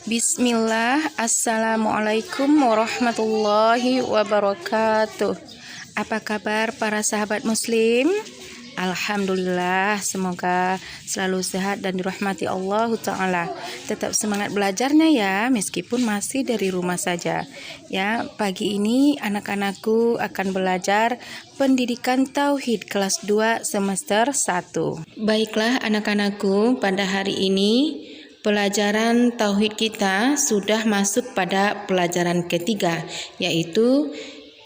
Bismillah, Assalamualaikum warahmatullahi wabarakatuh. Apa kabar para sahabat muslim? Alhamdulillah, semoga selalu sehat dan dirahmati Allah Ta'ala. Tetap semangat belajarnya ya, meskipun masih dari rumah saja. Ya, pagi ini anak-anakku akan belajar pendidikan tauhid kelas 2 semester 1. Baiklah anak-anakku, pada hari ini pelajaran tauhid kita sudah masuk pada pelajaran ketiga, yaitu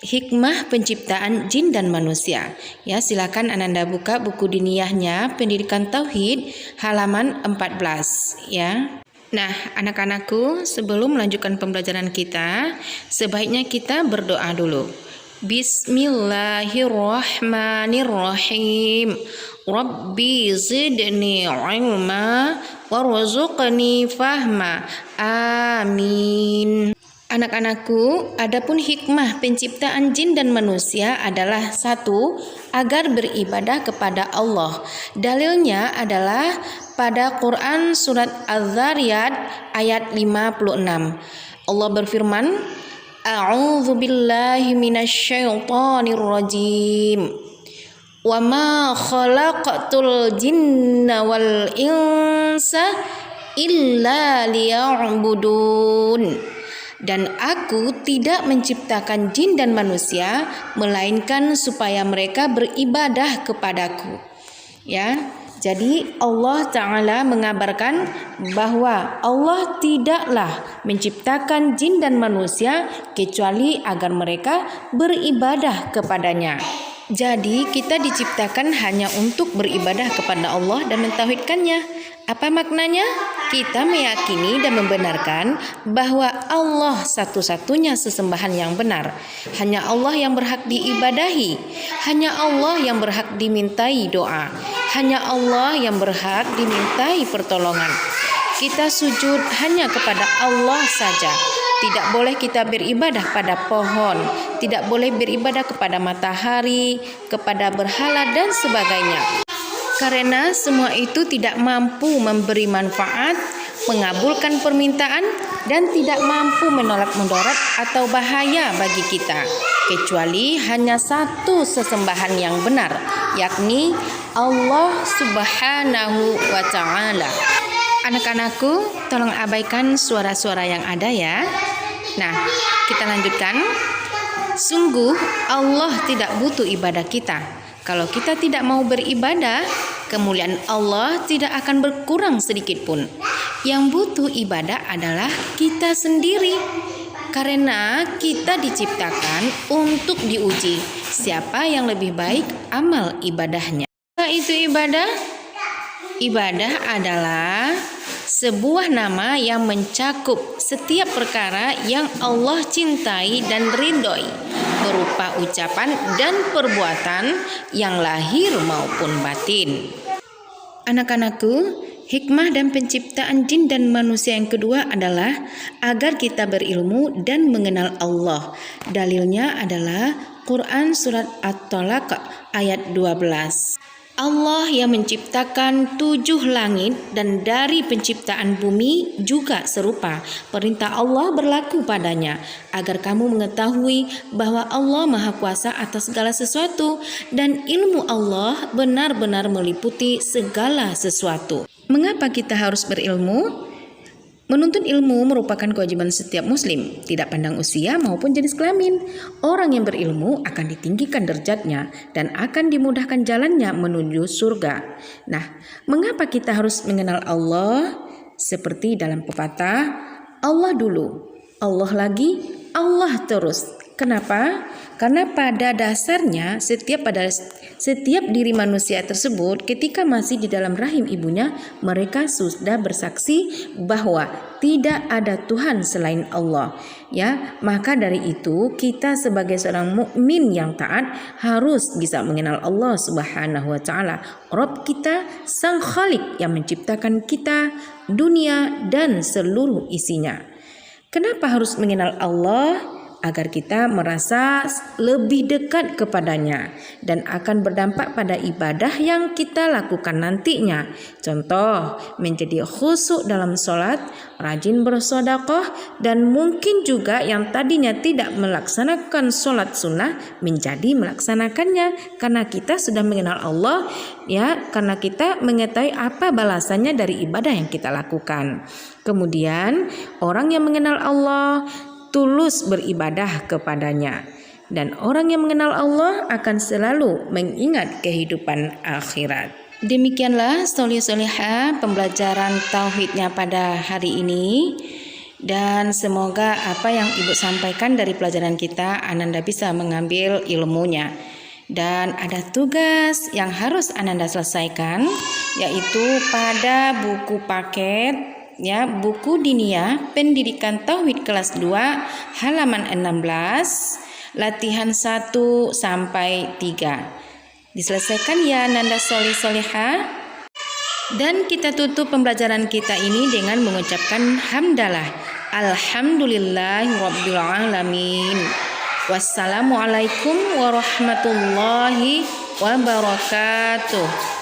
hikmah penciptaan jin dan manusia. Ya, silakan Ananda buka buku diniyahnya pendidikan tauhid halaman 14 ya. Nah, anak-anakku, sebelum melanjutkan pembelajaran kita, sebaiknya kita berdoa dulu. Bismillahirrahmanirrahim. Rabbi zidni ilma warzuqni fahma. Amin. Anak-anakku, adapun hikmah penciptaan jin dan manusia adalah satu, agar beribadah kepada Allah. Dalilnya adalah pada Quran surat Az-Zariyat ayat 56. Allah berfirman, A'udzu billahi minasyaitonir rajim. Wa ma khalaqatul jinna wal insa illa liya'budun. Dan aku tidak menciptakan jin dan manusia melainkan supaya mereka beribadah kepadaku. Ya, jadi Allah Ta'ala mengabarkan bahwa Allah tidaklah menciptakan jin dan manusia kecuali agar mereka beribadah kepadanya. Jadi kita diciptakan hanya untuk beribadah kepada Allah dan mentauhidkannya. Apa maknanya? Kita meyakini dan membenarkan bahwa Allah satu-satunya sesembahan yang benar. Hanya Allah yang berhak diibadahi. Hanya Allah yang berhak dimintai doa. Hanya Allah yang berhak dimintai pertolongan. Kita sujud hanya kepada Allah saja. Tidak boleh kita beribadah pada pohon, tidak boleh beribadah kepada matahari, kepada berhala dan sebagainya. Karena semua itu tidak mampu memberi manfaat, mengabulkan permintaan, dan tidak mampu menolak mudarat atau bahaya bagi kita, kecuali hanya satu sesembahan yang benar, yakni Allah Subhanahu wa Ta'ala. Anak-anakku, tolong abaikan suara-suara yang ada ya. Nah, kita lanjutkan. Sungguh Allah tidak butuh ibadah kita. Kalau kita tidak mau beribadah, kemuliaan Allah tidak akan berkurang sedikit pun. Yang butuh ibadah adalah kita sendiri. Karena kita diciptakan untuk diuji. Siapa yang lebih baik amal ibadahnya? Apa itu ibadah? Ibadah adalah sebuah nama yang mencakup setiap perkara yang Allah cintai dan ridhoi, berupa ucapan dan perbuatan yang lahir maupun batin. Anak-anakku, hikmah dan penciptaan jin dan manusia yang kedua adalah agar kita berilmu dan mengenal Allah. Dalilnya adalah Quran surat At-Talaq ayat 12. Allah yang menciptakan 7 langit dan dari penciptaan bumi juga serupa. Perintah Allah berlaku padanya agar kamu mengetahui bahwa Allah Maha Kuasa atas segala sesuatu dan ilmu Allah benar-benar meliputi segala sesuatu. Mengapa kita harus berilmu? Menuntut ilmu merupakan kewajiban setiap muslim, tidak pandang usia maupun jenis kelamin. Orang yang berilmu akan ditinggikan derajatnya dan akan dimudahkan jalannya menuju surga. Nah, mengapa kita harus mengenal Allah? Seperti dalam pepatah, Allah dulu, Allah lagi, Allah terus. Kenapa? Karena pada dasarnya setiap diri manusia tersebut ketika masih di dalam rahim ibunya, mereka sudah bersaksi bahwa tidak ada Tuhan selain Allah. Ya, maka dari itu kita sebagai seorang mukmin yang taat harus bisa mengenal Allah Subhanahu wa Ta'ala, Rabb kita, Sang Khalik yang menciptakan kita, dunia dan seluruh isinya. Kenapa harus mengenal Allah? agar kita merasa lebih dekat kepadanya dan akan berdampak pada ibadah yang kita lakukan nantinya. Contoh, menjadi khusyuk dalam sholat, rajin bersedekah, dan mungkin juga yang tadinya tidak melaksanakan sholat sunnah menjadi melaksanakannya karena kita sudah mengenal Allah, ya, karena kita mengetahui apa balasannya dari ibadah yang kita lakukan. Kemudian orang yang mengenal Allah tulus beribadah kepadanya, dan orang yang mengenal Allah akan selalu mengingat kehidupan akhirat. Demikianlah solih-solihah pembelajaran tauhidnya pada hari ini, dan semoga apa yang Ibu sampaikan dari pelajaran kita Ananda bisa mengambil ilmunya. Dan ada tugas yang harus Ananda selesaikan, yaitu pada buku paket, ya, buku Diniyah Pendidikan Tauhid kelas 2 halaman 16 latihan 1 sampai 3. Diselesaikan ya Nanda solih-solihah. Dan kita tutup pembelajaran kita ini dengan mengucapkan hamdalah. Alhamdulillahirabbil alamin. Wassalamualaikum warahmatullahi wabarakatuh.